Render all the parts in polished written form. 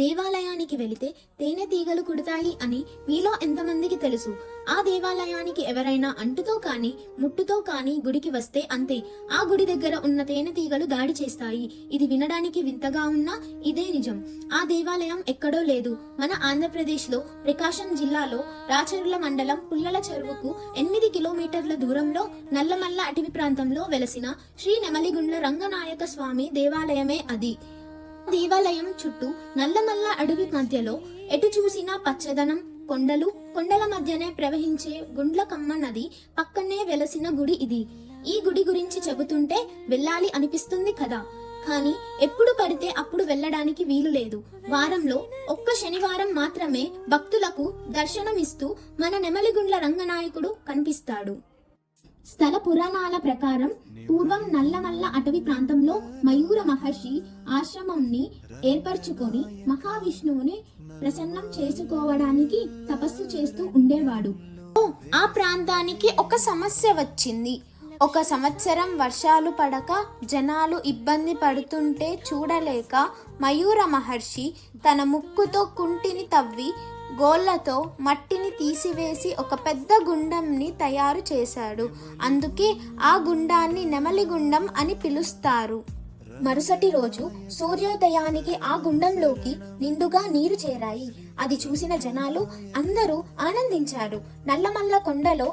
దేవాలయానికి వెళితే తేనెటీగలు కుడతాయి అని మీలో ఎంతమందికి తెలుసు? ఆ దేవాలయానికి ఎవరైనా అంటుతో కానీ ముట్టుతో కానీ గుడికి వస్తే అంతే, ఆ గుడి దగ్గర ఉన్న తేనెటీగలు దాడి చేస్తాయి. ఇది వినడానికి వింతగా ఉన్నా ఇదే నిజం. ఆ దేవాలయం ఎక్కడో లేదు, మన ఆంధ్రప్రదేశ్లో ప్రకాశం జిల్లాలో రాచర్ల మండలం పుల్లల చెరువుకు 8 కిలోమీటర్ల దూరంలో నల్లమల్ల అటవీ ప్రాంతంలో వెలసిన శ్రీ నెమలిగుండ్ల రంగనాయక స్వామి దేవాలయమే అది. దేవాలయం చుట్టూ నల్లమల్ల అడవి మధ్యలో ఎటు చూసినా పచ్చదనం, కొండలు, కొండల మధ్యనే ప్రవహించే గుండ్లకమ్మ నది పక్కనే వెలసిన గుడి ఇది. ఈ గుడి గురించి చెబుతుంటే వెళ్ళాలి అనిపిస్తుంది కదా, కానీ ఎప్పుడు పడితే అప్పుడు వెళ్ళడానికి వీలు లేదు. వారంలో ఒక్క శనివారం మాత్రమే భక్తులకు దర్శనమిస్తూ మన నెమలిగుండ్ల రంగనాయకుడు కనిపిస్తాడు. స్థల పురాణాల ప్రకారం పూర్వం నల్లమల్ల అటవీ ప్రాంతంలో మయూర మహర్షి ఆశ్రమంని ఏర్పరచుకొని మహావిష్ణువుని ప్రసన్నం చేసుకోవడానికి తపస్సు చేస్తూ ఉండేవాడు. ఆ ప్రాంతానికి ఒక సమస్య వచ్చింది. ఒక సంవత్సరం వర్షాలు పడక జనాలు ఇబ్బంది పడుతుంటే చూడలేక మయూర మహర్షి తన ముక్కుతో కుంటిని తవ్వి గోళ్లతో మట్టిని తీసివేసి ఒక పెద్ద గుండంని తయారు చేశాడు. అందుకే ఆ గుండాన్ని నెమలిగుండం అని పిలుస్తారు. మరుసటి రోజు సూర్యోదయానికి ఆ గుండంలోకి నిండుగా నీరు చేరాయి. అది చూసిన జనాలు అందరూ ఆనందించారు. నల్లమల్ల కొండలో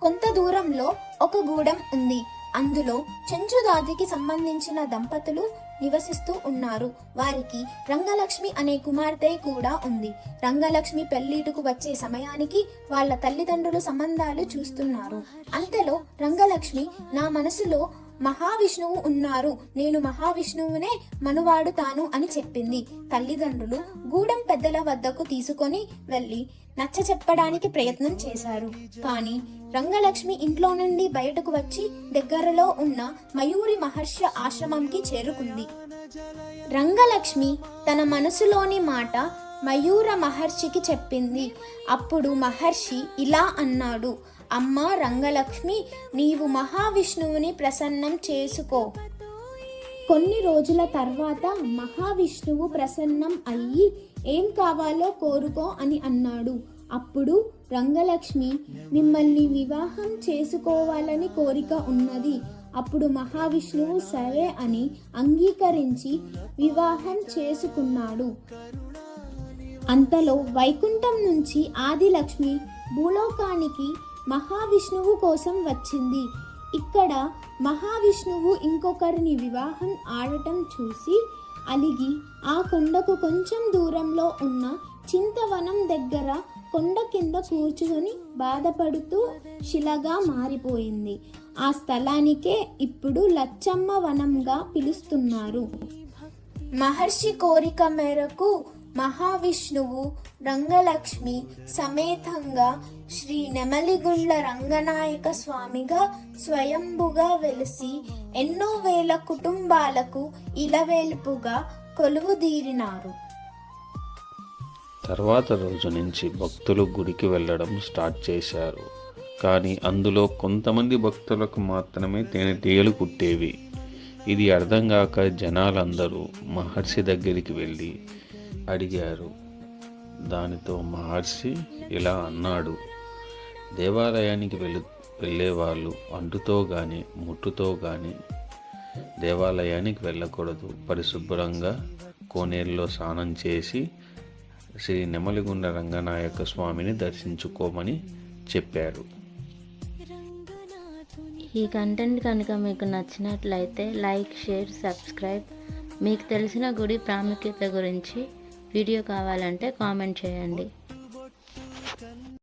కొంత దూరంలో ఒక గూడెం ఉంది. అందులో చెంచుదాదికి సంబంధించిన దంపతులు నివసిస్తూ ఉన్నారు. వారికి రంగలక్ష్మి అనే కుమార్తె కూడా ఉంది. రంగలక్ష్మి పెళ్లిటుకు వచ్చే సమయానికి వాళ్ళ తల్లిదండ్రులు సంబంధాలు చూస్తున్నారు. అంతలో రంగలక్ష్మి, నా మనసులో మహావిష్ణువు ఉన్నారు, నేను మహావిష్ణువునే మనువాడుతాను అని చెప్పింది. తల్లిదండ్రులు గూడెం పెద్దల వద్దకు తీసుకొని వెళ్లి నచ్చ చెప్పడానికి ప్రయత్నం చేశారు. కానీ రంగలక్ష్మి ఇంట్లో నుండి బయటకు వచ్చి దగ్గరలో ఉన్న మయూరి మహర్షి ఆశ్రమంకి చేరుకుంది. రంగలక్ష్మి తన మనసులోని మాట మయూర మహర్షికి చెప్పింది. అప్పుడు మహర్షి ఇలా అన్నాడు, అమ్మా రంగలక్ష్మి, నీవు మహావిష్ణువుని ప్రసన్నం చేసుకో. కొన్ని రోజుల తర్వాత మహావిష్ణువు ప్రసన్నం అయ్యి ఏం కావాలో కోరుకో అని అన్నాడు. అప్పుడు రంగలక్ష్మి, మిమ్మల్ని వివాహం చేసుకోవాలని కోరిక ఉన్నది. అప్పుడు మహావిష్ణువు సరే అని అంగీకరించి వివాహం చేసుకున్నాడు. అంతలో వైకుంఠం నుంచి ఆదిలక్ష్మి భూలోకానికి మహావిష్ణువు కోసం వచ్చింది. ఇక్కడ మహావిష్ణువు ఇంకొకరిని వివాహం ఆడటం చూసి అలిగి ఆ కొండకు కొంచెం దూరంలో ఉన్న చింతవనం దగ్గర కొండ కింద కూర్చుని బాధపడుతూ శిలగా మారిపోయింది. ఆ స్థలానికే ఇప్పుడు లచ్చమ్మ వనంగా పిలుస్తున్నారు. మహర్షి కోరిక మేరకు మహావిష్ణువు రంగలక్ష్మి సమేతంగా శ్రీ నెమలిగుండ్ల రంగనాయక స్వామిగా స్వయంభుగా వెలిసి ఎన్నో వేల కుటుంబాలకు ఇలవేల్పుగా కొలువుదీరినారు. తర్వాత రోజు నుంచి భక్తులు గుడికి వెళ్ళడం స్టార్ట్ చేశారు. కానీ అందులో కొంతమంది భక్తులకు మాత్రమే తేనెటీగలు కుట్టేవి. ఇది అర్థం కాక జనాలందరూ మహర్షి దగ్గరికి వెళ్ళి అడిగారు. దానితో మహర్షి ఇలా అన్నాడు, దేవాలయానికి వెళ్ళేవాళ్ళు అంటుతో కానీ ముట్టుతో కానీ దేవాలయానికి వెళ్ళకూడదు. పరిశుభ్రంగా కోనేరులో స్నానం చేసి శ్రీ నెమలిగుండ్ల రంగనాయక స్వామిని దర్శించుకోమని చెప్పారు. ఈ కంటెంట్ కనుక మీకు నచ్చినట్లయితే లైక్, షేర్, సబ్స్క్రైబ్. మీకు తెలిసిన గుడి ప్రాముఖ్యత గురించి వీడియో కావాలంటే కామెంట్ చేయండి.